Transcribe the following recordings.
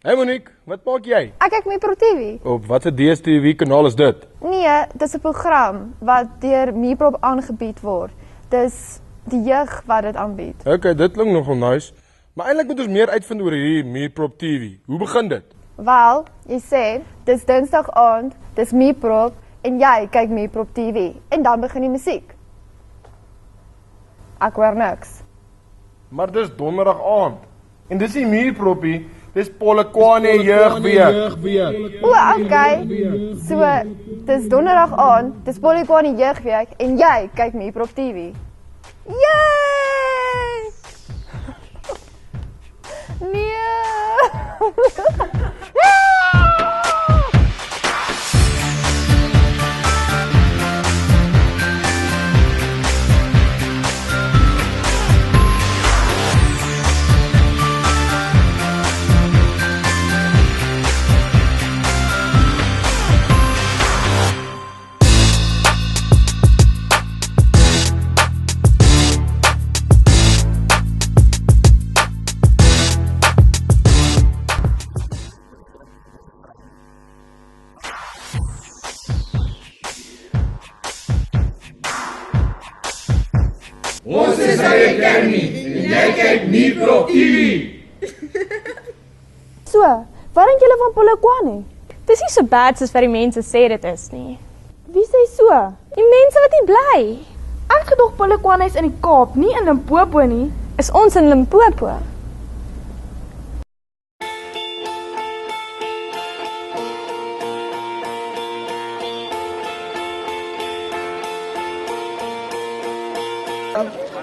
Hey Monique, wat maak jy? Ek kyk Mipro TV. Op watse DStv kanaal is dit? Nee, dis 'n program wat deur Mipro aangebied word. Dis die jeug wat dit aanbied. Okay, dit klink nogal nice. Maar eintlik moet ons meer uitvind oor hierdie Mierprop TV. Hoe begin dit? Wel, jy sê, dis Dinsdag aand, dis Mipro en jy kyk Mipro TV en dan begin die musiek. Ek hoor niks. Maar dis donderdag aand. En dis nie Mierpropie, dis Polokwane Jeugweek. O, okay. So, dis donderdag aand, dis Polokwane Jeugweek en jy kyk Mipro TV. Yay! Nee. Ons is Harry Academy en jy kyk Mierprop TV. So, waar dink julle van Polokwane? Dis nie so bad soos wat die mense sê dit is nie. Wie sê so? Die mense wat hier bly, Ek gedog Polokwane is in die Kaap, nie in Limpopo nie. is ons in Limpopo.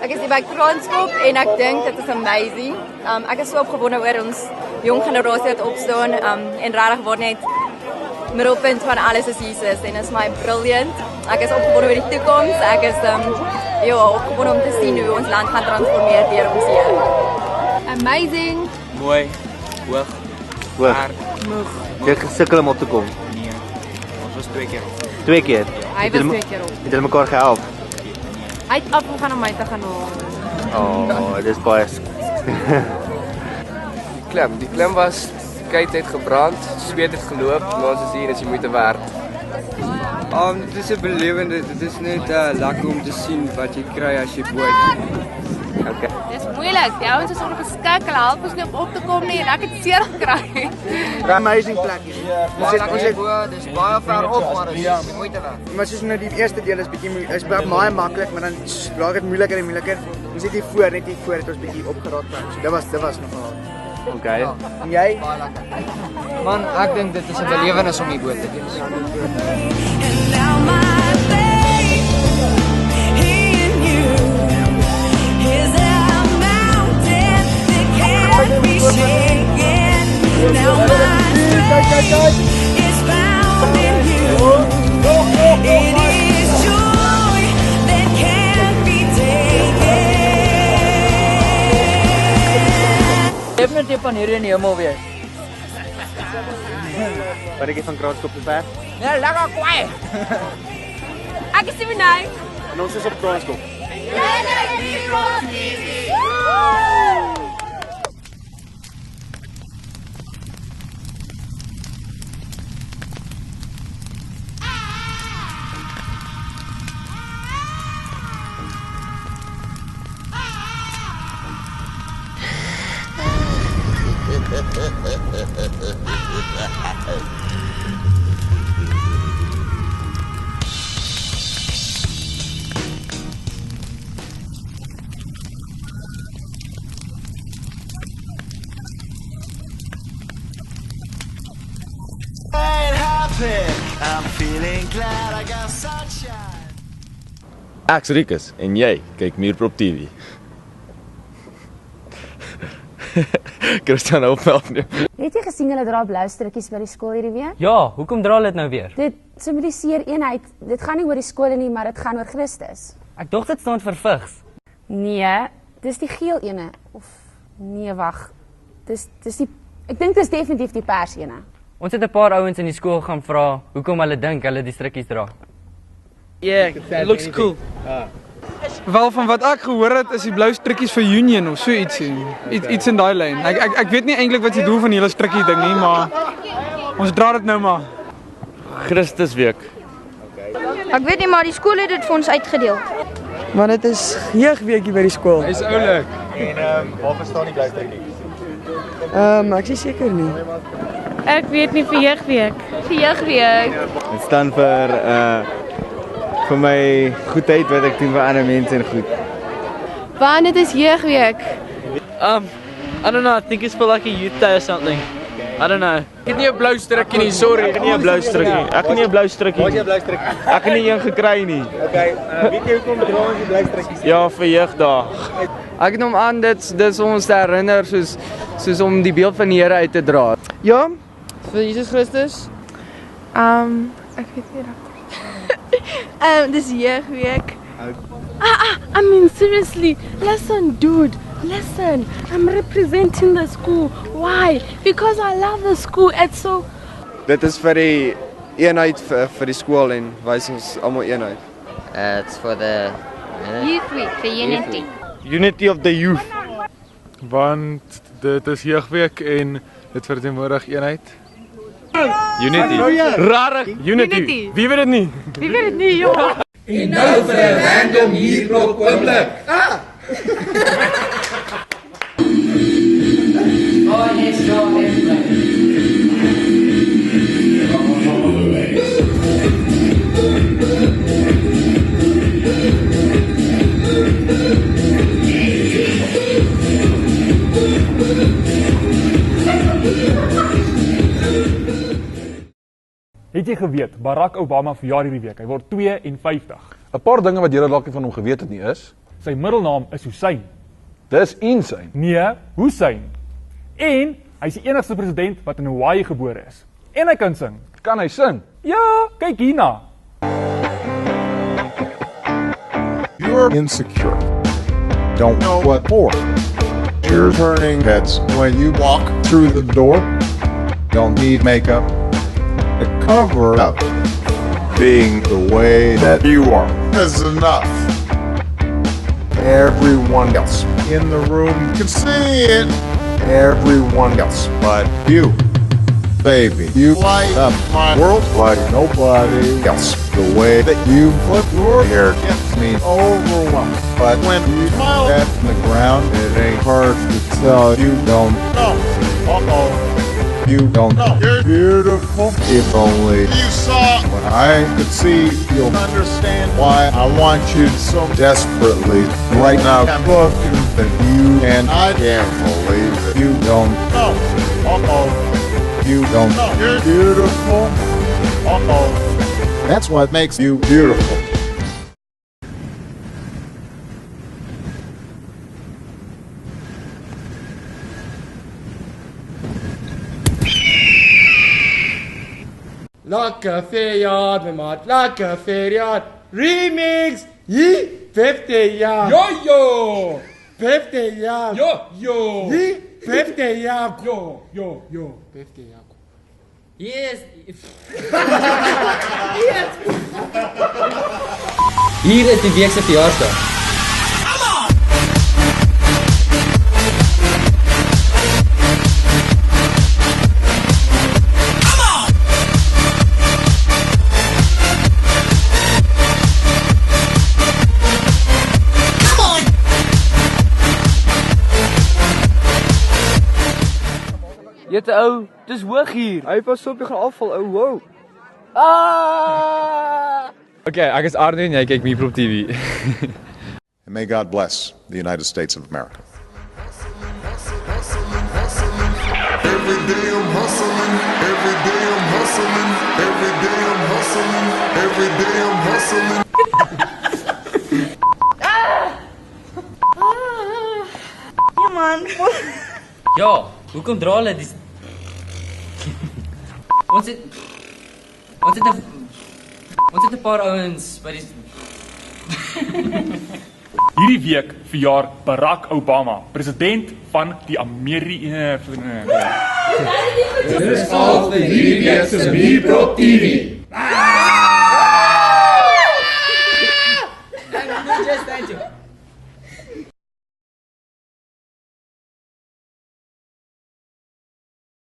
Ek is hier by Kraanskop en ek dink dit is amazing. Ek is so opgewonde oor ons jong generasie wat opstaan en regtig word net middelpunt van alles is Jesus en is my brilliant. Ek is opgewonde oor die toekoms. Ek is opgewonde om te sien hoe ons land gaan transformeer deur ons Here. Amazing. Mooi, hoog, Moeg. Jy gesukkel om op te kom. nee. Ons was 2 keer op. 2 keer. Hy was 2 keer op. Het hulle mekaar gehelp? Hy het afgegaan om my te gaan haal. Dis baie. Die klim was kyk het gebrand, sweet het geloop, maar ons is hier, dis die moeite werd. Dit is 'n belewende, dit is net lekker om te sien wat jy kry as jy boot. Okay. Dis moeilik. Die ouens is ongeskik. Hulle help ons nie om op te kom nie en ek het seer gekry. Amazing plek hier. Dis baie ver op, maar dis die moeite werd. Maar soos nou die eerste deel is bietjie is baie maklik, maar dan raak dit moeiliker en moeiliker. Ons het hier voor het ons bietjie opgeraak. So dit was nogal. Okay. En jy? Man, ek dink dit is 'n belewenis om hier boot te wees. Definitief van hier in die hemel wees. Wat dink jy van Kraanskop se ver? Ja, lekker kwaai. Ek is Simonai. En ons is op Kraanskop. Ek's Rikus en jy kyk Mierprop TV. Christian help my opneem. Het jy gesien hulle dra blou strikkies by die skool hierdie week? Ja, hoekom dra hulle dit nou weer? Dit simboliseer eenheid. Dit gaan nie oor die skole nie, maar dit gaan oor Christus. Ek dink dit staan vir vigs. Nee, dis die geel ene of nee, wag. Dis die ek dink dis definitief die pers ene. Ons het 'n paar ouens in die skool gaan vra hoekom hulle dink hulle die strikkies dra. Yeah, it looks cool. Wel, van wat ek gehoor het, is die blou strikkies vir Union of so ietsie. Iets in daai lyn. Ek weet nie eintlik wat die doel van die hele strikkie ding nie, maar ons dra dit nou maar. Christusweek. Ek weet nie, maar die skool het dit vir ons uitgedeel. Maar dit is jeugweekie by die skool. Is oulik. En waarvoor staan die blou strikkie? Ek is seker nie. Ek weet nie vir jeugweek. Vir jeugweek. Dit staan vir my goedheid wat ek doen vir ander mense en goed. Want dit is jeugweek. I don't know, I think it's for like a youth day or something. I don't know. Ek het nie 'n blou strikkie nie, sorry. Ek het nie 'n blou strikkie. Ek het nie 'n blou strikkie. Waar is jou blou strikkie? Ek het nie een gekry nie. Okay, weet jy hoekom dra ons die blou strikkies? Ja, vir jeugdag. Ek neem aan dit is ons te herinner soos om die beeld van die Here uit te dra. Ja, Vir Jesus Christus. Ek weet nie dat. Dis jeugweek. I mean seriously, listen dude, listen. I'm representing the school. Why? Because I love the school. It's so Dit is vir die eenheid vir die skool en wys ons almal eenheid. It's for the Youth Week, vir Unity. Unity of the youth. Want dit is jeugweek en dit verteenwoordig eenheid. Unity. Rarig. Unity. Wie weet dit nie? Wie weet dit nie, joh. En nou vir 'n random hierblok oomblik. Het jy geweet, Barack Obama verjaar hierdie week, hy word 52. 'n Paar dinge wat julle dalk nie van hom geweet het nie is, sy middelnaam is Hussein. Dis Hussein. Nee, Hussein. En hy is die enigste president wat in Hawaii gebore is. En hy kan sing. Kan hy sing? Ja, kyk hierna. You're insecure. Don't know what for. You're turning heads when you walk through the door. Don't need makeup to cover up. Being the way that you are is enough. Everyone else in the room can see it. Everyone else but you. Baby, you light up my world like nobody else. The way that you put your hair gets me overwhelmed. But when you smile at the ground, it ain't hard to tell you don't know. You don't know. You're beautiful. If only you saw what I could see, you'll understand why I want you so desperately. Right now, I'm looking at you, and I can't believe it. You don't know. You don't know. You're beautiful. That's what makes you beautiful. Lekker verjaard, my maat, lekker verjaard. Remix! 50 jaar. Yo! 50 jaar. Yo! 50 jaar. Yo! 50 jaar. Yes. Hier is die week se verjaarsdag. Jette ou, dis hoog hier. Hy pas op, jy gaan afval, ou. Wow. Okay, ek is Arnie en jy kyk Meeprop TV. And may God bless the United States of America. Every day I'm hustling, every day I'm hustling, every day I'm hustling, every day I'm hustling. Ja man. Ja, hoekom dra hulle die Ons het 'n paar ouens by die Hierdie week verjaar Barack Obama, president van die Dit is al vir hierdie week se Meeprop TV.